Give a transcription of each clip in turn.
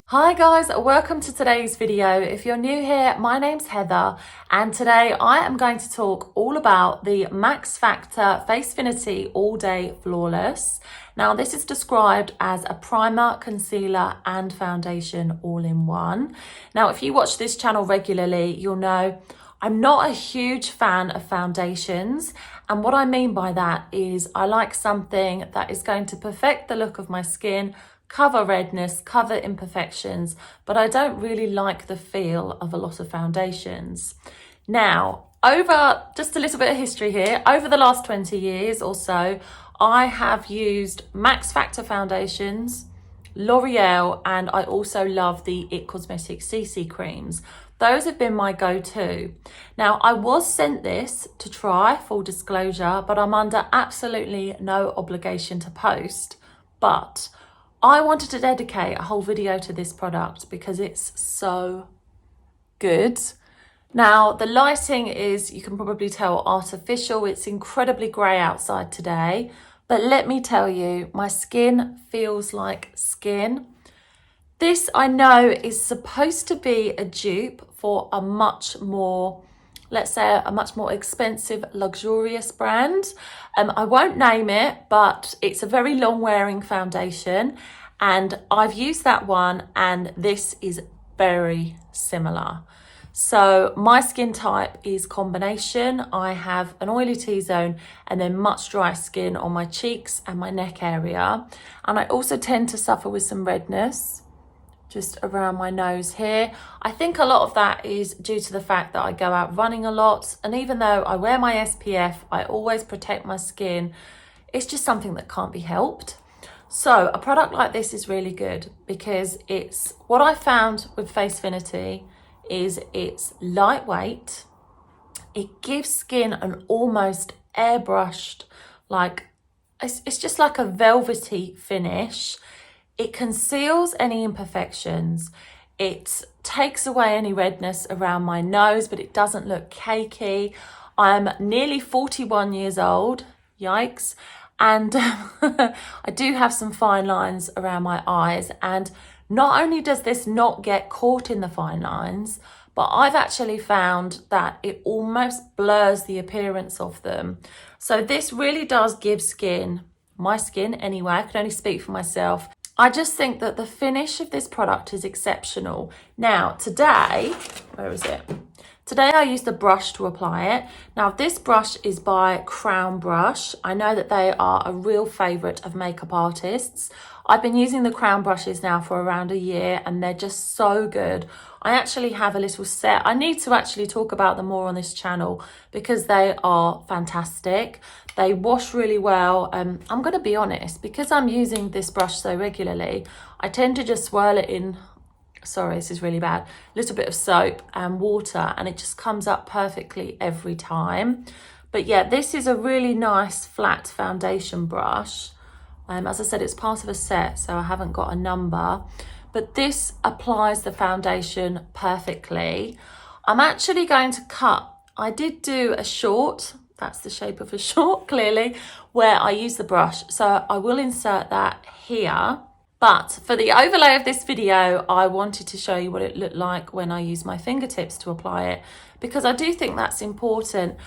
Hi guys, welcome to today's video. If you're new here, my name's Heather and today I am going to talk all about the Max Factor Facefinity All Day Flawless. Now this is described as a primer, concealer and foundation all in one. Now if you watch this channel regularly, you'll know I'm not a huge fan of foundations, and what I mean by that is I like something that is going to perfect the look of my skin, cover redness, cover imperfections, but I don't really like the feel of a lot of foundations. Now, over just a little bit of history here, over the last 20 years or so, I have used Max Factor foundations, L'Oreal, and I also love the It Cosmetics CC creams. Those have been my go-to. Now, I was sent this to try, full disclosure, but I'm under absolutely no obligation to post. But I wanted to dedicate a whole video to this product because it's so good. Now, the lighting is, you can probably tell, artificial. It's incredibly grey outside today. But let me tell you, my skin feels like skin. This, I know, is supposed to be a dupe for a much more, let's say, a much more expensive, luxurious brand. I won't name it, but it's a very long wearing foundation. And I've used that one and this is very similar. So my skin type is combination. I have an oily T-zone and then much dry skin on my cheeks and my neck area. And I also tend to suffer with some redness just around my nose here. I think a lot of that is due to the fact that I go out running a lot. And even though I wear my SPF, I always protect my skin. It's just something that can't be helped. So a product like this is really good because it's, what I found with Facefinity is it's lightweight. It gives skin an almost airbrushed, like, it's just like a velvety finish. It conceals any imperfections. It takes away any redness around my nose, but it doesn't look cakey. I'm nearly 41 years old, yikes. And I do have some fine lines around my eyes. And not only does this not get caught in the fine lines, but I've actually found that it almost blurs the appearance of them. So this really does give skin, my skin anyway, I can only speak for myself, I just think that the finish of this product is exceptional. Now, today, where is it? Today I used a brush to apply it. Now, this brush is by Crown Brush. I know that they are a real favourite of makeup artists. I've been using the Crown brushes now for around a year and they're just so good. I actually have a little set. I need to actually talk about them more on this channel because they are fantastic. They wash really well. I'm going to be honest, because I'm using this brush so regularly, I tend to just swirl it in, sorry, this is really bad, a little bit of soap and water and it just comes up perfectly every time. But yeah, this is a really nice flat foundation brush. As I said, it's part of a set, so I haven't got a number, but this applies the foundation perfectly. I'm actually going to cut, I did do a short, that's the shape of a short clearly, where I use the brush. So I will insert that here. But for the overlay of this video, I wanted to show you what it looked like when I use my fingertips to apply it, because I do think that's important.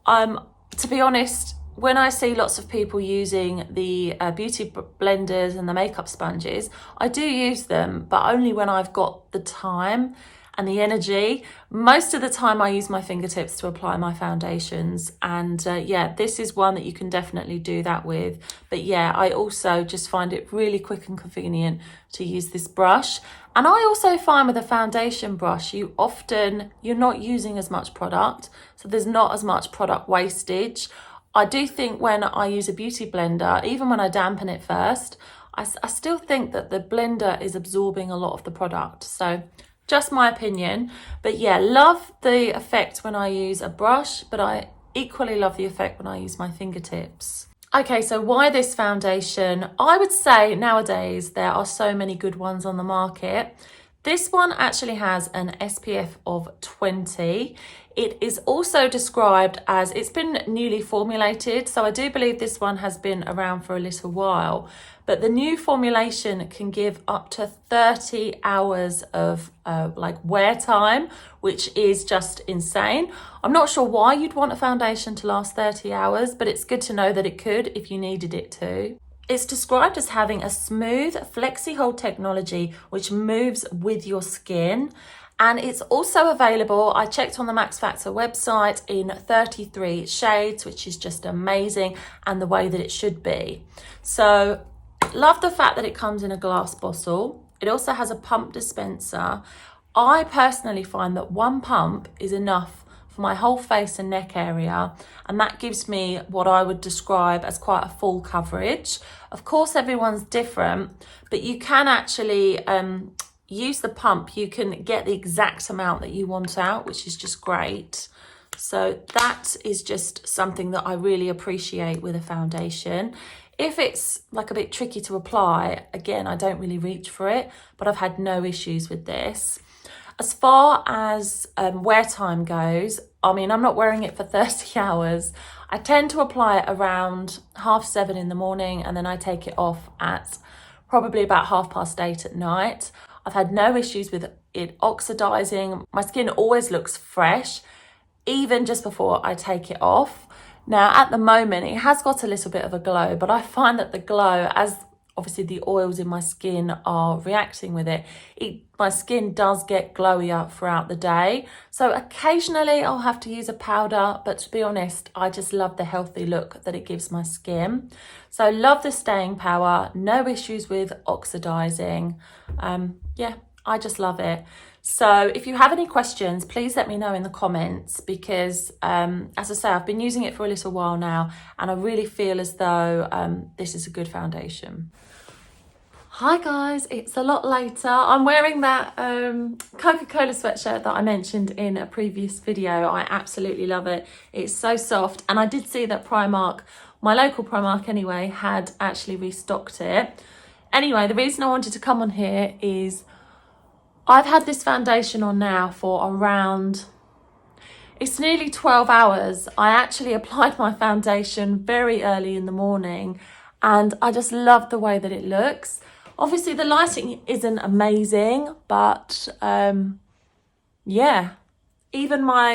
To be honest, when I see lots of people using the beauty blenders and the makeup sponges, I do use them, but only when I've got the time and the energy. Most of the time I use my fingertips to apply my foundations. And yeah, this is one that you can definitely do that with. But yeah, I also just find it really quick and convenient to use this brush. And I also find with a foundation brush, you're not using as much product. So there's not as much product wastage. I do think when I use a beauty blender, even when I dampen it first, I still think that the blender is absorbing a lot of the product. So just my opinion. But yeah, love the effect when I use a brush, but I equally love the effect when I use my fingertips. Okay, so why this foundation? I would say nowadays there are so many good ones on the market. This one actually has an SPF of 20. It is also described as, it's been newly formulated, so I do believe this one has been around for a little while, but the new formulation can give up to 30 hours of like wear time, which is just insane. I'm not sure why you'd want a foundation to last 30 hours, but it's good to know that it could if you needed it to. It's described as having a smooth flexi hold technology which moves with your skin. And it's also available, I checked on the Max Factor website, in 33 shades, which is just amazing, and the way that it should be. So love the fact that it comes in a glass bottle. It also has a pump dispenser. I personally find that one pump is enough for my whole face and neck area, and that gives me what I would describe as quite a full coverage. Of course, everyone's different, but you can actually use the pump. You can get the exact amount that you want out, which is just great. So that is just something that I really appreciate with a foundation. If it's like a bit tricky to apply, again, I don't really reach for it, but I've had no issues with this. As far as wear time goes, I mean, I'm not wearing it for 30 hours. I tend to apply it around 7:30 in the morning, and then I take it off at probably about 8:30 at night. I've had no issues with it oxidizing. My skin always looks fresh, even just before I take it off. Now, at the moment, it has got a little bit of a glow, but I find that the glow, as obviously the oils in my skin are reacting with it, my skin does get glowier throughout the day. So occasionally I'll have to use a powder, but to be honest, I just love the healthy look that it gives my skin. So love the staying power, no issues with oxidizing. Yeah, I just love it. So if you have any questions, please let me know in the comments, because as I say, I've been using it for a little while now, and I really feel as though this is a good foundation. Hi guys, it's a lot later. I'm wearing that Coca-Cola sweatshirt that I mentioned in a previous video. I absolutely love it. It's so soft, and I did see that Primark, my local Primark anyway, had actually restocked it. Anyway, the reason I wanted to come on here is I've had this foundation on now for around, it's nearly 12 hours. I actually applied my foundation very early in the morning, and I just love the way that it looks. Obviously the lighting isn't amazing, but yeah, even my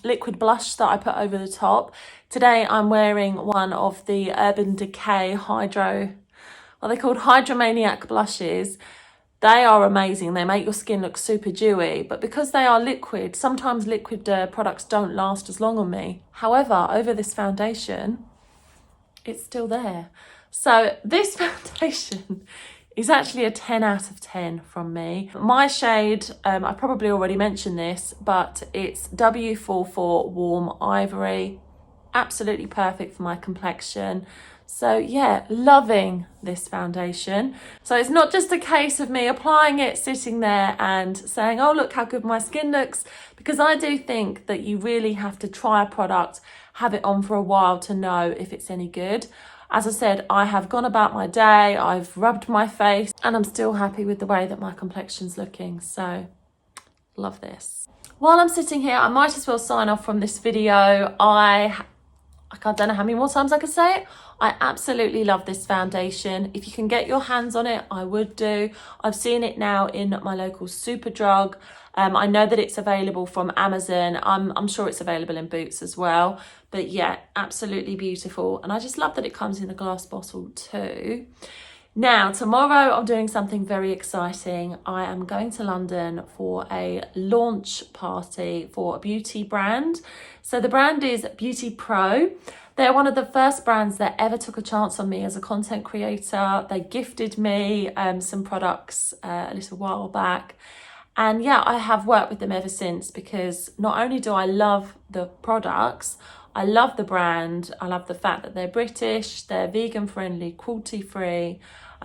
liquid blush that I put over the top, today I'm wearing one of the Urban Decay Hydro, what are they called, Hydromaniac blushes. They are amazing. They make your skin look super dewy, but because they are liquid, sometimes liquid products don't last as long on me. However, over this foundation, it's still there. So this foundation is actually a 10 out of 10 from me. My shade, I probably already mentioned this, but it's W44 Warm Ivory. Absolutely perfect for my complexion. So yeah, loving this foundation. So it's not just a case of me applying it, sitting there and saying, oh, look how good my skin looks, because I do think that you really have to try a product, have it on for a while to know if it's any good. As I said, I have gone about my day, I've rubbed my face, and I'm still happy with the way that my complexion's looking. So love this. While I'm sitting here, I might as well sign off from this video. I don't know how many more times I could say it. I absolutely love this foundation. If you can get your hands on it, I would do. I've seen it now in my local Superdrug. I know that it's available from Amazon. I'm sure it's available in Boots as well. But yeah, absolutely beautiful. And I just love that it comes in a glass bottle too. Now, tomorrow I'm doing something very exciting. I am going to London for a launch party for a beauty brand. So the brand is Beauty Pro. They're one of the first brands that ever took a chance on me as a content creator. They gifted me some products a little while back. And yeah, I have worked with them ever since, because not only do I love the products, I love the brand. I love the fact that they're British, they're vegan friendly, cruelty free.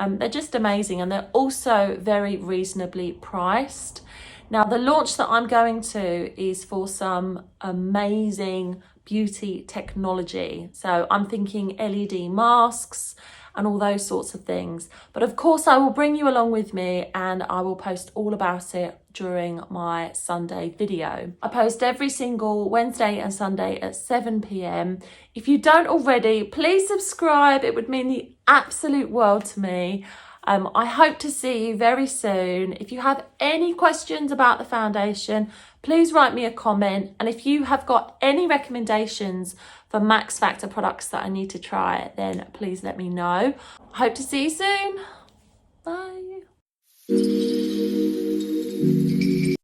They're just amazing, and they're also very reasonably priced. Now, the launch that I'm going to is for some amazing beauty technology. So I'm thinking LED masks and all those sorts of things. But of course I will bring you along with me, and I will post all about it during my Sunday video. I post every single Wednesday and Sunday at 7 p.m. If you don't already, please subscribe. It would mean the absolute world to me. I hope to see you very soon. If you have any questions about the foundation, please write me a comment. And if you have got any recommendations for Max Factor products that I need to try, then please let me know. I hope to see you soon. Bye.